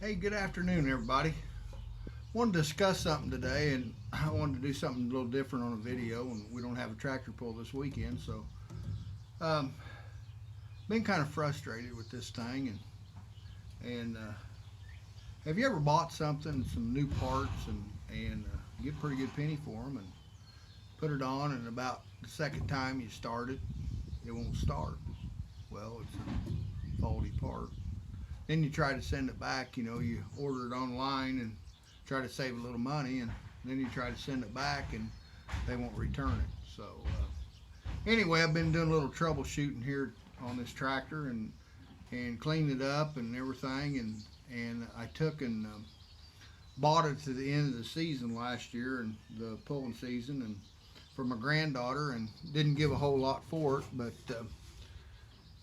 Hey, good afternoon, everybody. Wanted to discuss something today, and I wanted to do something a little different on a video, and we don't have a tractor pull this weekend, so um, been kind of frustrated with this thing. And have you ever bought something, some new parts, and get a pretty good penny for them, and put it on, and about the second time you start it, it won't start? Well, it's a faulty part. Then you try to send it back. You order it online and try to save a little money, and then you try to send it back and they won't return it. So anyway, I've been doing a little troubleshooting here on this tractor and cleaned it up and everything, and I took and bought it to the end of the season last year, and the pulling season, and for my granddaughter, and didn't give a whole lot for it, but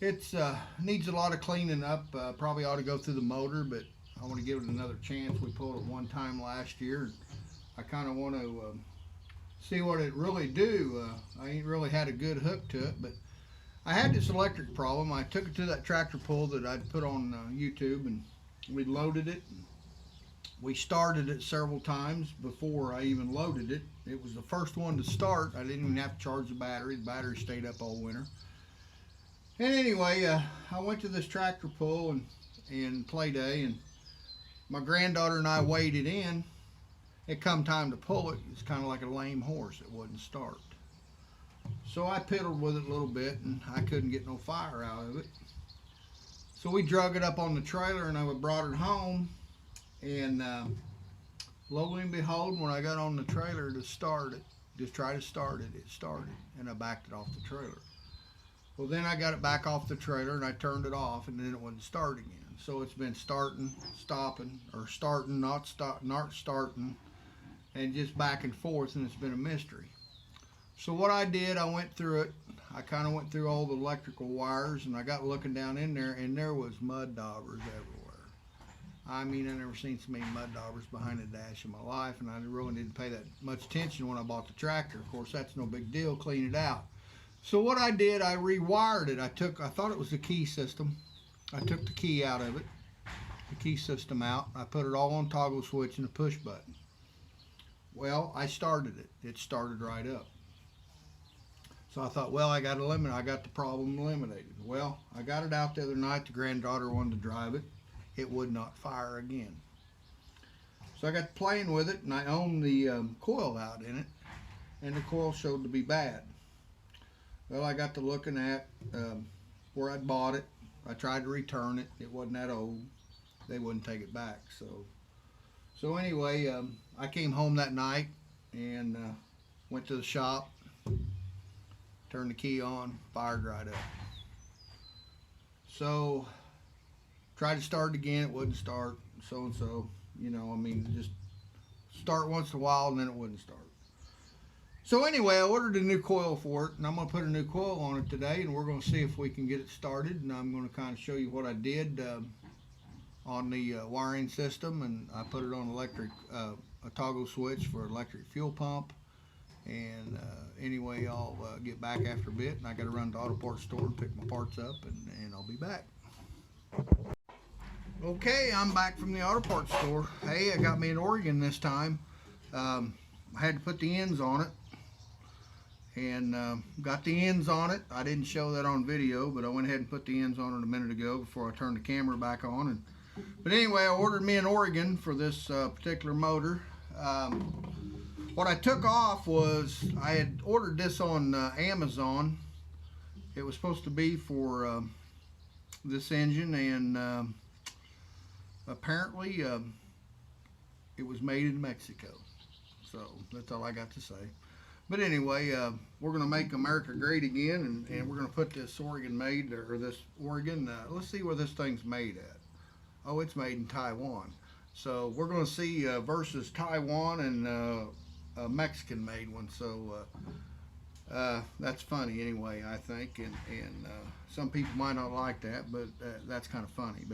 it's needs a lot of cleaning up. Probably ought to go through the motor, but I want to give it another chance. We pulled it one time last year, and I kind of want to see what it really do. I ain't really had a good hook to it, but I had this electric problem. I took it to that tractor pull that I'd put on YouTube, and we loaded it. We started it several times before I even loaded it. It was the first one to start. I didn't even have to charge the battery. The battery stayed up all winter. And anyway, I went to this tractor pull and play day, and my granddaughter and I weighed it in. It come time to pull it. It's kind of like a lame horse. It wouldn't start. So I piddled with it a little bit, and I couldn't get no fire out of it. So we drug it up on the trailer, and I brought it home. And lo and behold, when I got on the trailer to start it, just try to start it, it started, and I backed it off the trailer. Well, then I got it back off the trailer and I turned it off, and then it wouldn't start again. So it's been starting, stopping, or starting, not starting, and just back and forth, and it's been a mystery. So what I did, I went through it. I kind of went through all the electrical wires, and I got looking down in there, and there was mud daubers everywhere. I mean, I never seen so many mud daubers behind the dash in my life, and I really didn't pay that much attention when I bought the tractor. Of course, that's no big deal, clean it out. So what I did, I rewired it. I thought it was the key system. I took the key out of it, the key system out. I put it all on toggle switch and a push button. Well, I started it. It started right up. So I thought, well, I got the problem eliminated. Well, I got it out the other night. The granddaughter wanted to drive it. It would not fire again. So I got playing with it, and I owned the coil out in it, and the coil showed to be bad. Well, I got to looking at where I'd bought it. I tried to return it. It wasn't that old. They wouldn't take it back. So anyway, I came home that night and went to the shop, turned the key on, fired right up. So tried to start it again. It wouldn't start. So. I mean, just start once in a while, and then it wouldn't start. So anyway, I ordered a new coil for it, and I'm going to put a new coil on it today, and we're going to see if we can get it started. And I'm going to kind of show you what I did on the wiring system, and I put it on a toggle switch for electric fuel pump. And anyway, I'll get back after a bit, and I got to run to the auto parts store and pick my parts up, and I'll be back. Okay, I'm back from the auto parts store. Hey, I got me an Oregon this time. I had to put the ends on it, and got the ends on it. I didn't show that on video, but I went ahead and put the ends on it a minute ago before I turned the camera back on. But anyway, I ordered me an Oregon for this particular motor. What I took off was, I had ordered this on Amazon. It was supposed to be for this engine, and apparently it was made in Mexico. So that's all I got to say. But anyway, we're going to make America great again, and we're going to put this Oregon let's see where this thing's made at. Oh, it's made in Taiwan. So we're going to see versus Taiwan and a Mexican made one. So that's funny anyway, I think, and some people might not like that, but that's kind of funny.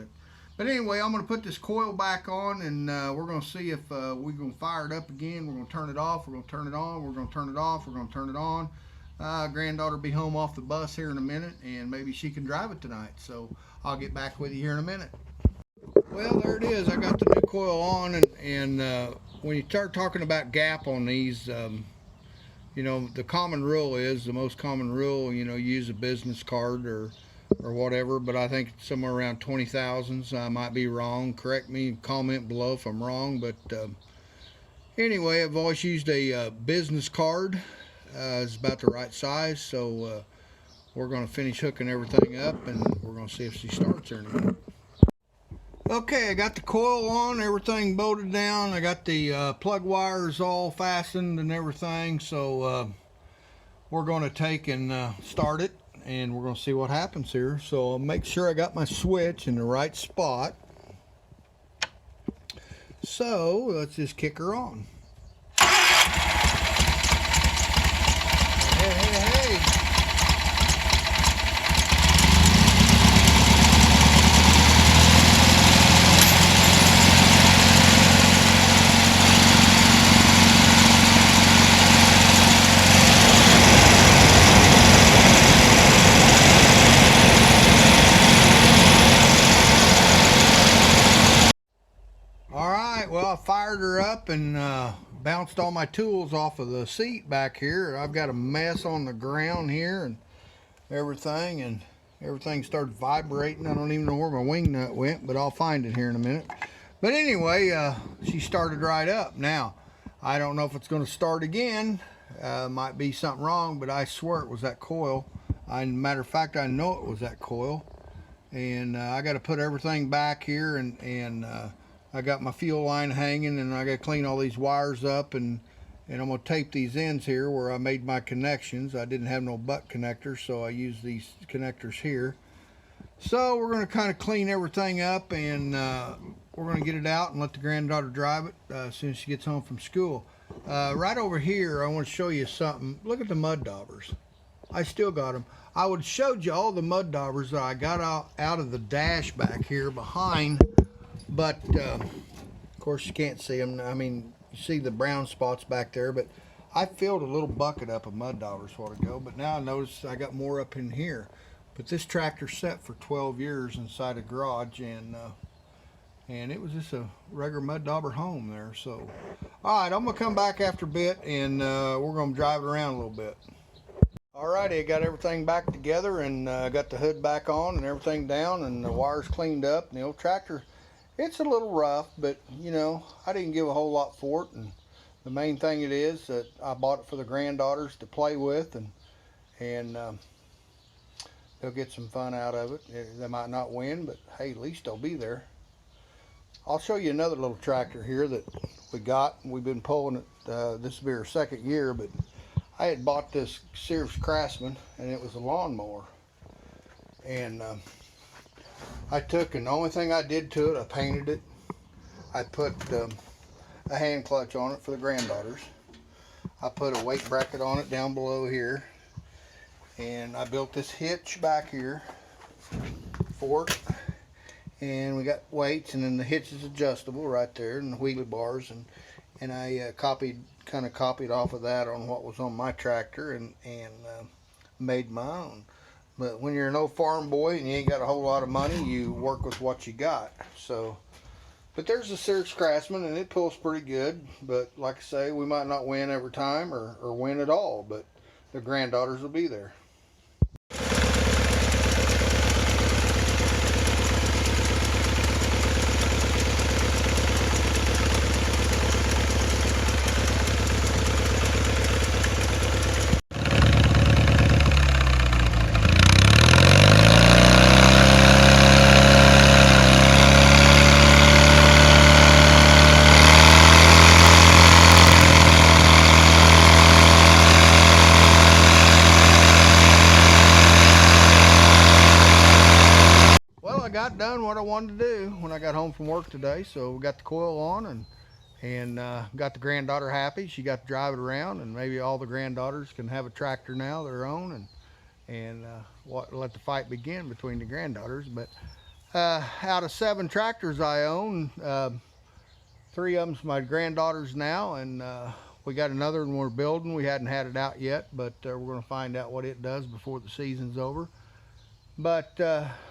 But anyway, I'm going to put this coil back on, and we're going to see if we're going to fire it up again. We're going to turn it off. We're going to turn it on. We're going to turn it off. We're going to turn it on. Granddaughter will be home off the bus here in a minute, and maybe she can drive it tonight. So I'll get back with you here in a minute. Well, there it is. I got the new coil on, and when you start talking about gap on these, you know, the common rule is, the most common rule, you know, use a business card or whatever, but I think it's somewhere around 20 thousandths. I might be wrong. Correct me, comment below if I'm wrong, but anyway, I've always used a business card. It's about the right size, so we're going to finish hooking everything up, and we're going to see if she starts or not. Okay, I got the coil on, everything bolted down. I got the plug wires all fastened and everything, so we're going to take and start it, and we're going to see what happens here. So I'll make sure I got my switch in the right spot. So let's just kick her on. Hey, hey, hey. Well, I fired her up and bounced all my tools off of the seat back here. I've got a mess on the ground here and everything started vibrating. I don't even know where my wing nut went, but I'll find it here in a minute. But anyway, she started right up. Now, I don't know if it's going to start again. Might be something wrong, but I swear it was that coil. Matter of fact, I know it was that coil. And I got to put everything back here, and I got my fuel line hanging, and I got to clean all these wires up, and I'm going to tape these ends here where I made my connections. I didn't have no butt connectors, so I used these connectors here. So we're going to kind of clean everything up, and we're going to get it out and let the granddaughter drive it as soon as she gets home from school. Right over here, I want to show you something. Look at the mud daubers. I still got them. I would have showed you all the mud daubers that I got out of the dash back here behind, but of course you can't see them. I mean, you see the brown spots back there, but I filled a little bucket up of mud daubers a while ago, but now I notice I got more up in here. But this tractor set for 12 years inside a garage, and it was just a regular mud dauber home there. So, all right, I'm gonna come back after a bit, and we're gonna drive it around a little bit. Alrighty, I got everything back together, and got the hood back on and everything down, and the wires cleaned up. And the old tractor, it's a little rough, but you know, I didn't give a whole lot for it. And the main thing it is that I bought it for the granddaughters to play with, and they'll get some fun out of it. They might not win, but hey, at least they'll be there. I'll show you another little tractor here that we got. We've been pulling it. This will be our second year, but I had bought this Sears Craftsman, and it was a lawnmower. And I took, and the only thing I did to it, I painted it. I put a hand clutch on it for the granddaughters. I put a weight bracket on it down below here. And I built this hitch back here for it. And we got weights, and then the hitch is adjustable right there, and the wheelie bars. And I kind of copied off of that on what was on my tractor, and made my own. But when you're an old farm boy and you ain't got a whole lot of money, you work with what you got. So, but there's the Sears Craftsman, and it pulls pretty good. But like I say, we might not win every time or win at all, but the granddaughters will be there. I got done what I wanted to do when I got home from work today. So we got the coil on, and got the granddaughter happy. She got to drive it around, and maybe all the granddaughters can have a tractor now, their own, and let the fight begin between the granddaughters. But out of 7 tractors I own, 3 of them's my granddaughters now, and we got another one we're building. We hadn't had it out yet, but we're going to find out what it does before the season's over. But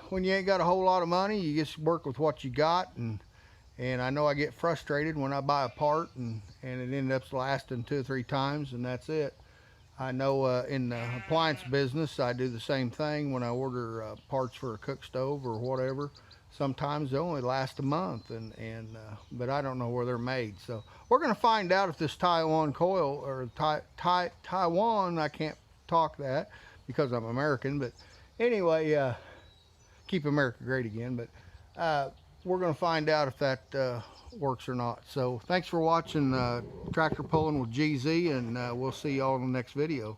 when you ain't got a whole lot of money, you just work with what you got. And I know I get frustrated when I buy a part and it ends up lasting 2 or 3 times and that's it. I know in the appliance business, I do the same thing when I order parts for a cook stove or whatever. Sometimes they only last a month, but I don't know where they're made. So we're going to find out if this Taiwan coil or Taiwan, I can't talk that because I'm American, but anyway, keep America great again. But we're going to find out if that works or not. So thanks for watching Tractor Pulling with GZ, and we'll see y'all in the next video.